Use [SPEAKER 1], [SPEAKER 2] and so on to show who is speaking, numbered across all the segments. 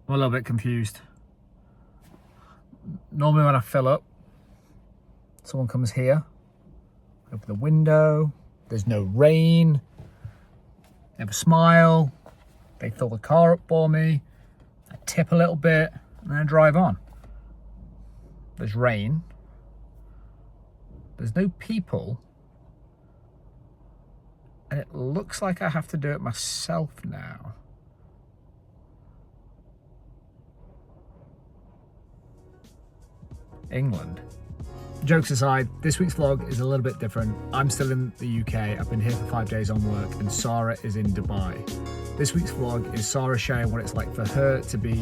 [SPEAKER 1] I'm a little bit confused. Normally when I fill up, someone comes here, open the window, there's no rain, they have a smile, they fill the car up for me, I tip a little bit, and then I drive on. There's rain, there's no people, and it looks like I have to do it myself now. England. Jokes aside, this week's vlog is a little bit different. I'm still in the UK, I've been here for 5 days on work, and Sara is in Dubai. This week's vlog is Sara sharing what it's like for her to be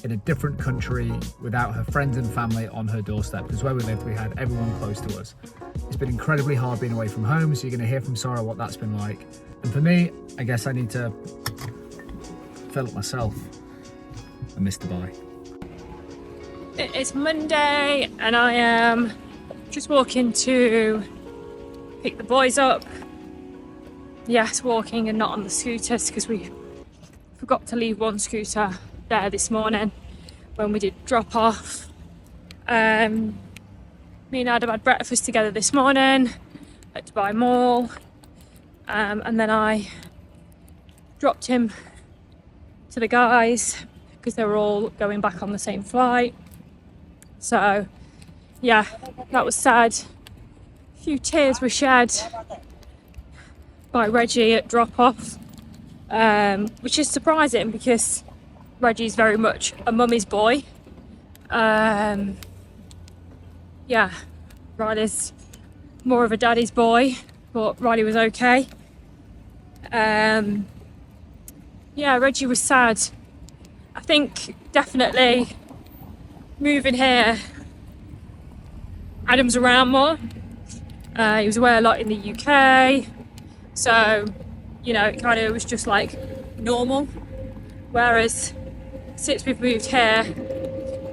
[SPEAKER 1] in a different country without her friends and family on her doorstep, because where we lived we had everyone close to us. It's been incredibly hard being away from home, so you're going to hear from Sara what that's been like. And for me, I guess I need to fill up myself. I miss Dubai.
[SPEAKER 2] It's Monday and I am just walking to pick the boys up. Yes, walking and not on the scooters because we forgot to leave one scooter there this morning when we did drop off. Me and Adam had breakfast together this morning at Dubai Mall, and then I dropped him to the guys because they were all going back on the same flight. So yeah, that was sad. A few tears were shed by Reggie at drop off, which is surprising because Reggie's very much a mummy's boy. Yeah, Riley's more of a daddy's boy, but Riley was okay. Yeah, Reggie was sad. I think definitely moving here, Adam's around more. He was away a lot in the UK, so you know, it kind of was just like normal. Whereas since we've moved here,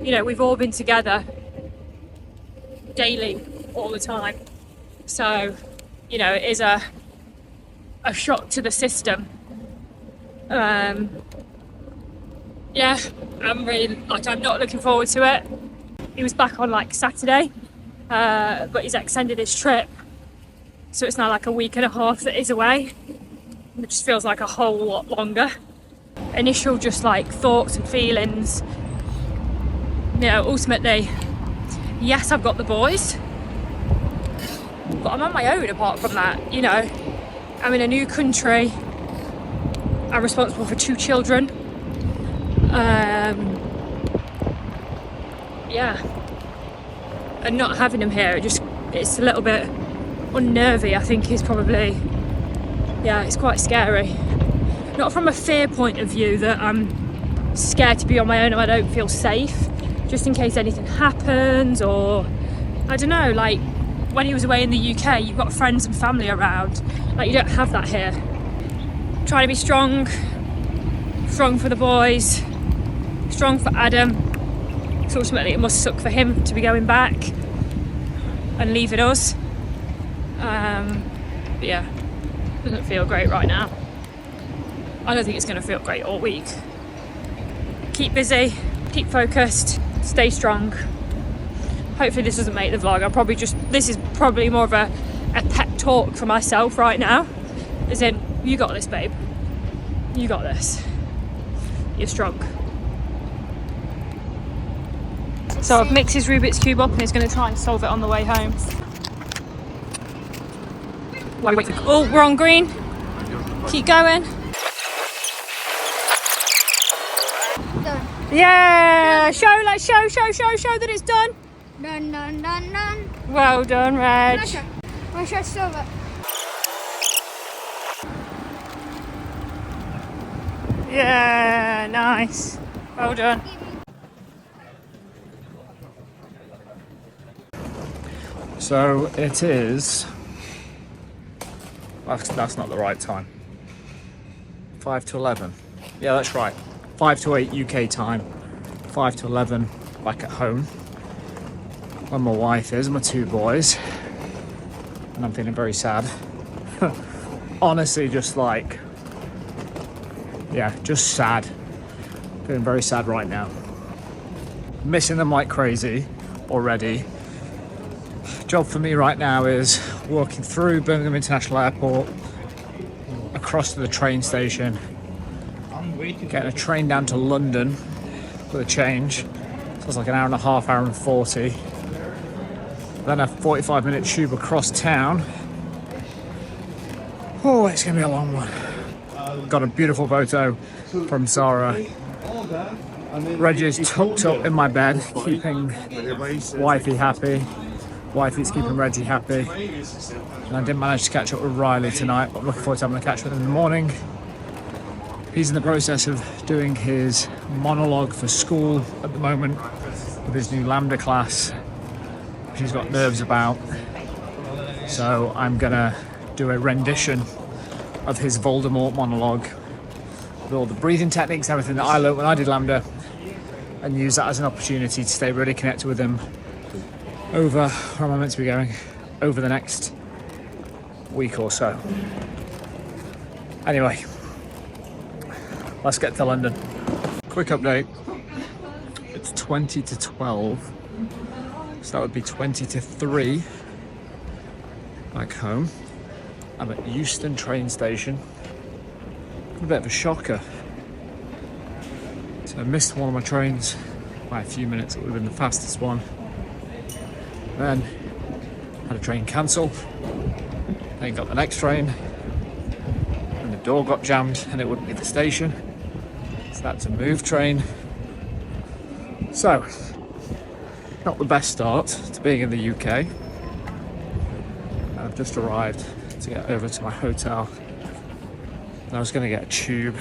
[SPEAKER 2] you know, we've all been together daily all the time, so you know, it is a shock to the system. Yeah, I'm not looking forward to it. He was back on like Saturday, but he's extended his trip, so it's now like a week and a half that he's away. It just feels like a whole lot longer. Initial just like thoughts and feelings, you know, ultimately, yes, I've got the boys, but I'm on my own apart from that, you know. I'm in a new country, I'm responsible for 2 children. Yeah, and not having him here, it's a little bit unnervy, I think is probably, yeah, it's quite scary. Not from a fear point of view that I'm scared to be on my own and I don't feel safe, just in case anything happens, or I don't know, like when he was away in the UK, you've got friends and family around, like you don't have that here. Trying to be strong for the boys, strong for Adam, because ultimately it must suck for him to be going back and leaving us. But yeah, doesn't feel great right now. I don't think it's going to feel great all week. Keep busy, keep focused, stay strong. Hopefully this doesn't make the vlog. This is probably more of a pep talk for myself right now, as in, you got this, babe, you got this, you're strong. So I've mixed his Rubik's Cube up and he's going to try and solve it on the way home. Oh, we're on green. Keep going.
[SPEAKER 3] Done.
[SPEAKER 2] Yeah! Show that it's done.
[SPEAKER 3] Done.
[SPEAKER 2] Well done, Reg.
[SPEAKER 3] Where should I solve it?
[SPEAKER 2] Yeah, nice. Well done.
[SPEAKER 1] So it is, that's not the right time, 5 to 11, yeah that's right, 5 to 8 UK time, 5 to 11 back at home, where my wife is, my 2 boys, and I'm feeling very sad. Honestly, just like, yeah, just sad, Feeling very sad right now. Missing them like crazy already. Job for me right now is walking through Birmingham International Airport, across to the train station, getting a train down to London for a change. So it's like an hour and a half, hour and 40. Then a 45-minute tube across town. Oh, it's gonna be a long one. Got a beautiful photo from Sara. Reggie is tucked up in my bed, keeping wifey happy. Wifey's keeping Reggie happy. And I didn't manage to catch up with Riley tonight, but I'm looking forward to having a catch up with him in the morning. He's in the process of doing his monologue for school at the moment with his new Lambda class, which he's got nerves about. So I'm gonna do a rendition of his Voldemort monologue with all the breathing techniques, everything that I learned when I did Lambda, and use that as an opportunity to stay really connected with him over, where am I meant to be going, over the next week or so. Anyway, let's get to London. Quick update. It's 20 to 12, so that would be 20 to 3 back home. I'm at Euston train station. A bit of a shocker. So I missed one of my trains by a few minutes. It would have been the fastest one. Then had a train cancel. Then got the next train, and the door got jammed, and it wouldn't be the station. So that's a move train. So, not the best start to being in the UK. I've just arrived to get over to my hotel. And I was going to get a tube,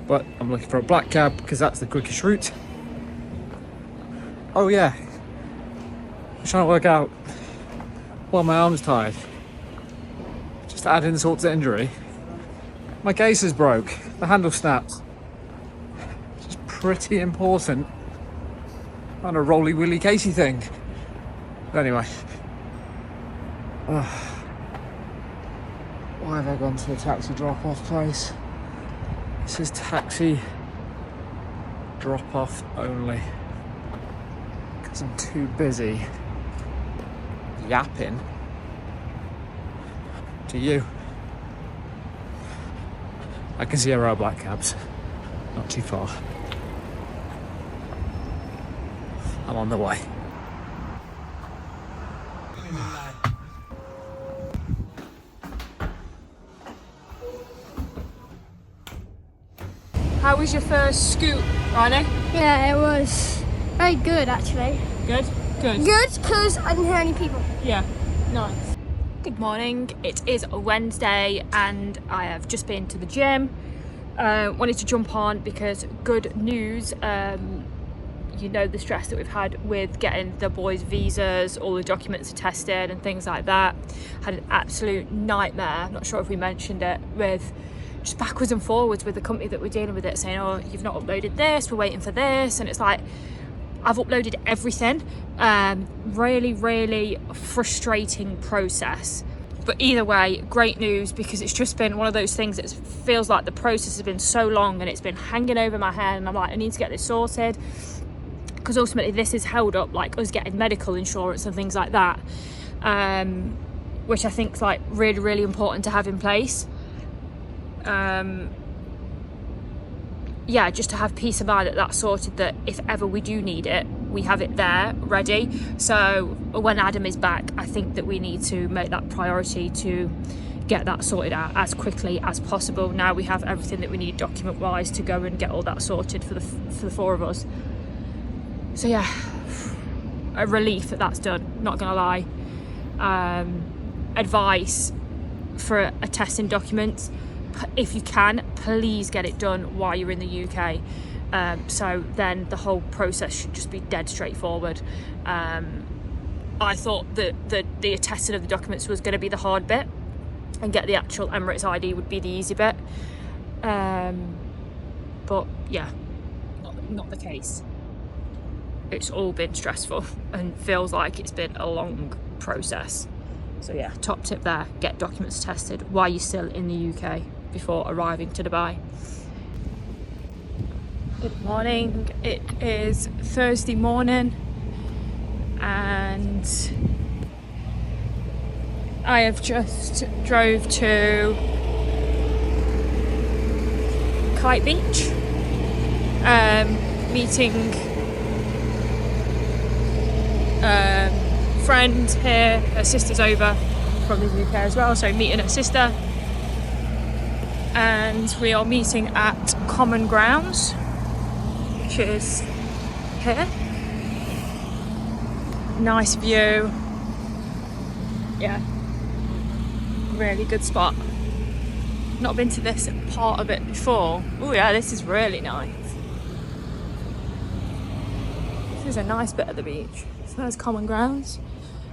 [SPEAKER 1] but I'm looking for a black cab because that's the quickest route. Oh yeah, I'm trying to work out why my arm's tired. Just to add insult to injury, my case is broke, the handle snapped. Which is pretty important on a rolly-willy casey thing. But anyway, why have I gone to a taxi drop-off place? This is taxi drop-off only. Because I'm too busy yapping to you. I can see a row of black cabs, not too far. I'm on the way.
[SPEAKER 2] How was your first scoot, Riley?
[SPEAKER 3] Yeah, it was very good actually.
[SPEAKER 2] Good? Good.
[SPEAKER 3] Good because I didn't hear any people.
[SPEAKER 2] Yeah, nice. Good morning, it is a Wednesday and I have just been to the gym. Wanted to jump on because good news, you know the stress that we've had with getting the boys' visas, all the documents are tested and things like that. Had an absolute nightmare, I'm not sure if we mentioned it, with just backwards and forwards with the company that we're dealing with it, saying, oh, you've not uploaded this, we're waiting for this, and it's like, I've uploaded everything. Really, really frustrating process. But either way, great news, because it's just been one of those things that feels like the process has been so long and it's been hanging over my head, and I'm like, I need to get this sorted, because ultimately this is held up like us getting medical insurance and things like that, which I think is like really, really important to have in place. Yeah, just to have peace of mind that that's sorted, that if ever we do need it, we have it there ready. So when Adam is back, I think that we need to make that priority to get that sorted out as quickly as possible. Now we have everything that we need document wise to go and get all that sorted for the four of us. So yeah, a relief that that's done, not gonna lie. Advice for attesting documents, if you can, please get it done while you're in the UK. So then the whole process should just be dead straightforward. I thought that the attesting of the documents was going to be the hard bit, and get the actual Emirates ID would be the easy bit. But yeah, not the case. It's all been stressful and feels like it's been a long process. So yeah, top tip there, get documents tested while you're still in the UK before arriving to Dubai. Good morning. It is Thursday morning and I have just drove to Kite Beach, meeting friend here. Her sister's over from the UK as well, so meeting her sister, and we are meeting at Common Grounds, which is here. Nice view, yeah, really good spot. Not been to this part of it before. Oh yeah, this is really nice. This is a nice bit of the beach. So there's Common Grounds,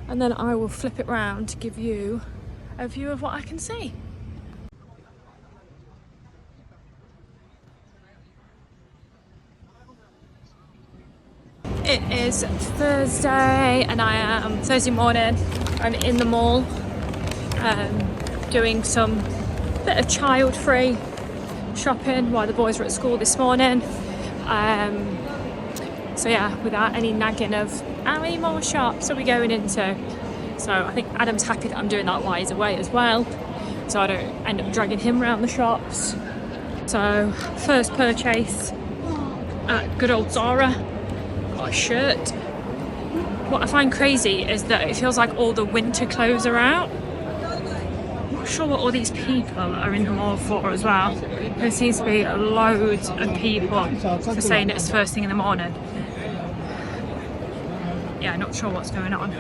[SPEAKER 2] and then I will flip it round to give you a view of what I can see. It is Thursday and I am Thursday morning. I'm in the mall doing some bit of child-free shopping while the boys were at school this morning. So yeah, without any nagging of how many more shops are we going into. So I think Adam's happy that I'm doing that while he's away as well, so I don't end up dragging him around the shops. So first purchase at good old Sara. Got a shirt. What I find crazy is that it feels like all the winter clothes are out. I'm not sure what all these people are in the mall for as well. There seems to be loads of people for saying it's first thing in the morning. Yeah, not sure what's going on.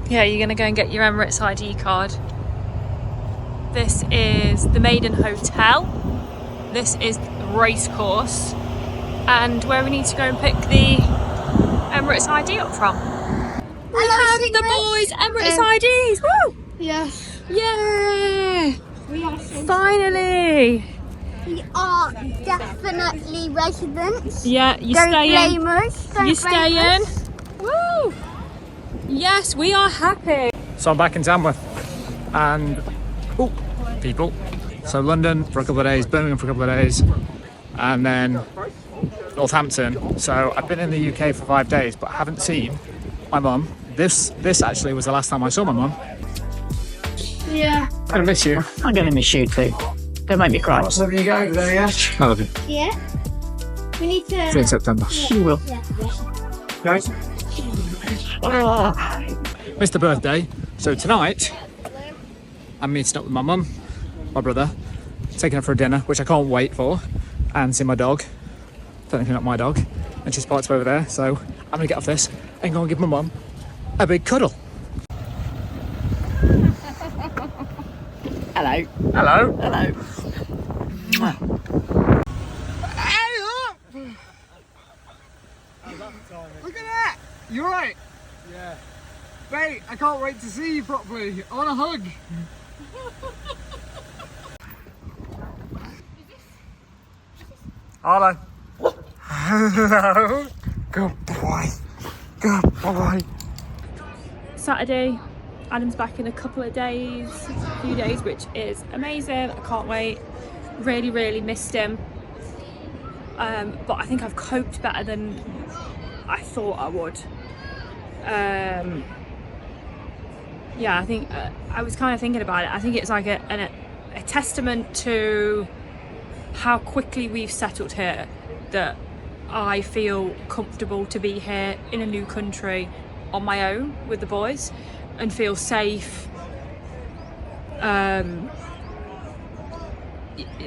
[SPEAKER 2] Yeah, you're gonna go and get your Emirates ID card. This is the Maiden Hotel. This is the racecourse. And where we need to go and pick the Emirates ID up from. We have the boys' Emirates IDs! Woo!
[SPEAKER 3] Yes.
[SPEAKER 2] Yeah!
[SPEAKER 3] We are
[SPEAKER 2] Finally!
[SPEAKER 3] We are definitely residents.
[SPEAKER 2] Yeah, you
[SPEAKER 3] Don't
[SPEAKER 2] staying?
[SPEAKER 3] blame us. Don't
[SPEAKER 2] You
[SPEAKER 3] blame
[SPEAKER 2] staying?
[SPEAKER 3] us.
[SPEAKER 2] Woo! Yes, we are happy.
[SPEAKER 1] So I'm back in Tamworth and people. So London for a couple of days, Birmingham for a couple of days, and then Northampton. So I've been in the UK for 5 days, but I haven't seen my mum. This actually was the last time I saw my mum.
[SPEAKER 3] Yeah.
[SPEAKER 1] I'm gonna miss you.
[SPEAKER 4] I'm going to miss you too. Don't make me cry.
[SPEAKER 1] So you go over there, yeah? I love you.
[SPEAKER 3] Yeah. We need to.
[SPEAKER 1] See you in September.
[SPEAKER 4] You will.
[SPEAKER 3] Yeah.
[SPEAKER 1] Guys, missed the birthday. So tonight I'm meeting up with my mum, my brother, taking her for a dinner, which I can't wait for, and see my dog. Technically not my dog, and she's parked over there. So I'm gonna get off this and go and give my mum a big cuddle.
[SPEAKER 4] Hello.
[SPEAKER 1] Hello.
[SPEAKER 4] Hello.
[SPEAKER 1] Look at that! You alright? Yeah. Mate, I can't wait to see you properly. I want a hug. Hello. Hello. Good boy. Good boy.
[SPEAKER 2] Saturday, Adam's back in a couple of days, a few days, which is amazing. I can't wait. Really missed him. But I think I've coped better than I thought I would. Yeah, I think I was kind of thinking about it. I think it's like a testament to how quickly we've settled here, that I feel comfortable to be here in a new country on my own with the boys and feel safe,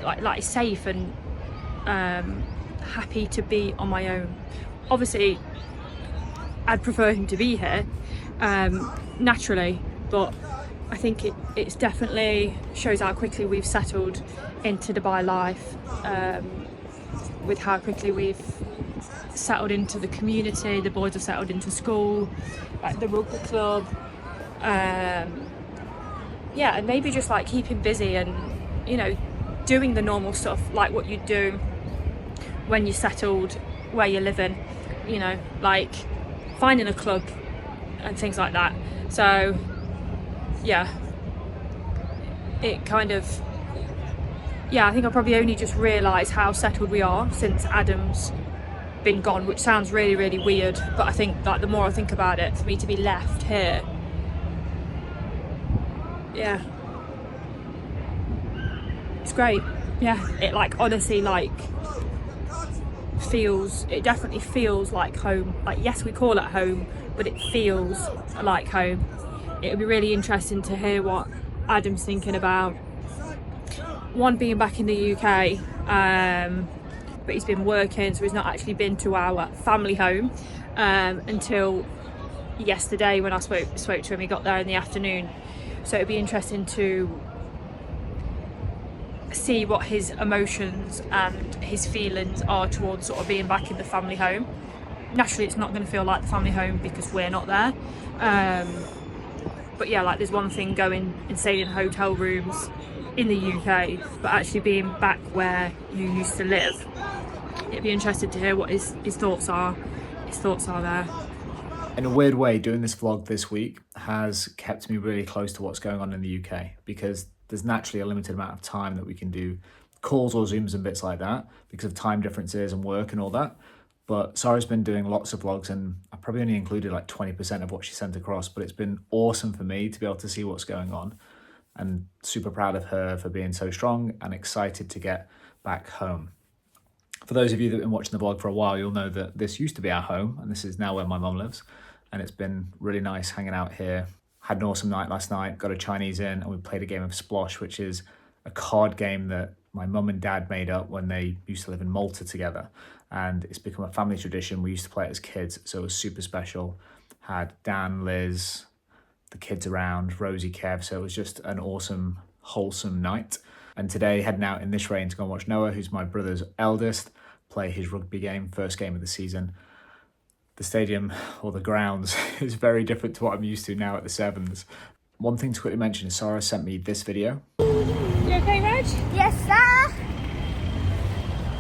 [SPEAKER 2] like safe and happy to be on my own. Obviously I'd prefer him to be here naturally, but I think it's definitely shows how quickly we've settled into Dubai life, with how quickly we've settled into the community. The boys have settled into school, like the rugby club, yeah, and maybe just like keeping busy and, you know, doing the normal stuff like what you do when you're settled where you're living, you know, like finding a club and things like that. So yeah, it kind of, yeah, I think I probably only just realised how settled we are since Adam's been gone, which sounds really, really weird, but I think like the more I think about it, for me to be left here, yeah, it's great. Yeah, it like honestly like it definitely feels like home. Like, yes, we call it home, but it feels like home. It would be really interesting to hear what Adam's thinking about one, being back in the UK, but he's been working, so he's not actually been to our family home until yesterday when I spoke to him. He got there in the afternoon, so it'd be interesting to see what his emotions and his feelings are towards sort of being back in the family home. Naturally, it's not going to feel like the family home because we're not there, but yeah, like there's one thing going and staying in hotel rooms in the UK, but actually being back where you used to live, it'd be interesting to hear what his thoughts are. His thoughts are there.
[SPEAKER 1] In a weird way, doing this vlog this week has kept me really close to what's going on in the UK, because there's naturally a limited amount of time that we can do calls or Zooms and bits like that because of time differences and work and all that. But Sara's been doing lots of vlogs, and I probably only included like 20% of what she sent across, but it's been awesome for me to be able to see what's going on, and super proud of her for being so strong and excited to get back home. For those of you that have been watching the vlog for a while, you'll know that this used to be our home, and this is now where my mum lives, and it's been really nice hanging out here. Had an awesome night last night, got a Chinese in, and we played a game of Splosh, which is a card game that my mum and dad made up when they used to live in Malta together, and it's become a family tradition. We used to play it as kids, so it was super special. Had Dan, Liz, the kids around, Rosie, Kev, so it was just an awesome, wholesome night. And today, heading out in this rain to go and watch Noah, who's my brother's eldest, play his rugby game, first game of the season. The stadium, or the grounds, is very different to what I'm used to now at the Sevens. One thing to quickly mention is Sara sent me this video.
[SPEAKER 2] You okay, Reg?
[SPEAKER 3] Yes, sir.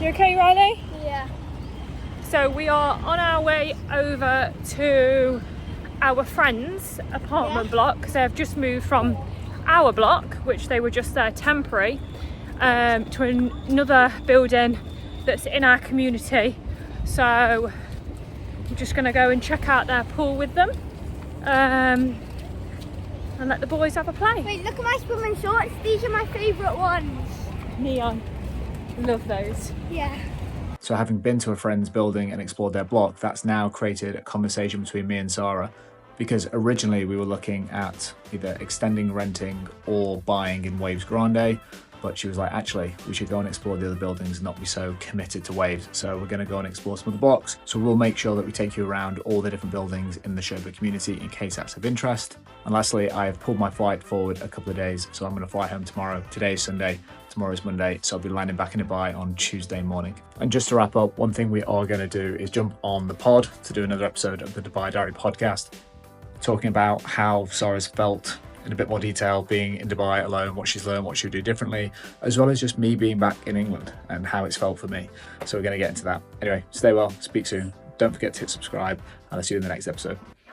[SPEAKER 2] You okay, Riley?
[SPEAKER 3] Yeah.
[SPEAKER 2] So we are on our way over to our friend's apartment block, because they have just moved from our block, which they were just there temporary, to another building that's in our community. So I'm just going to go and check out their pool with them, and let the boys have a play.
[SPEAKER 3] Wait, look at my swimming shorts. These are my favourite ones.
[SPEAKER 2] Neon. Love those.
[SPEAKER 3] Yeah.
[SPEAKER 1] So having been to a friend's building and explored their block, that's now created a conversation between me and Sara, because originally we were looking at either extending renting or buying in Waves Grande, but she was like, actually, we should go and explore the other buildings and not be so committed to Waves. So we're going to go and explore some of the blocks. So we'll make sure that we take you around all the different buildings in the Sherbrooke community in case that's of interest. And lastly, I have pulled my flight forward a couple of days, so I'm going to fly home tomorrow. Today's Sunday, tomorrow's Monday, so I'll be landing back in Dubai on Tuesday morning. And just to wrap up, one thing we are going to do is jump on the pod to do another episode of the Dubai Diary podcast, talking about how Sara's felt in a bit more detail being in Dubai alone, what she's learned, what she would do differently, as well as just me being back in England and how it's felt for me. So we're going to get into that. Anyway, stay well, speak soon. Don't forget to hit subscribe, and I'll see you in the next episode.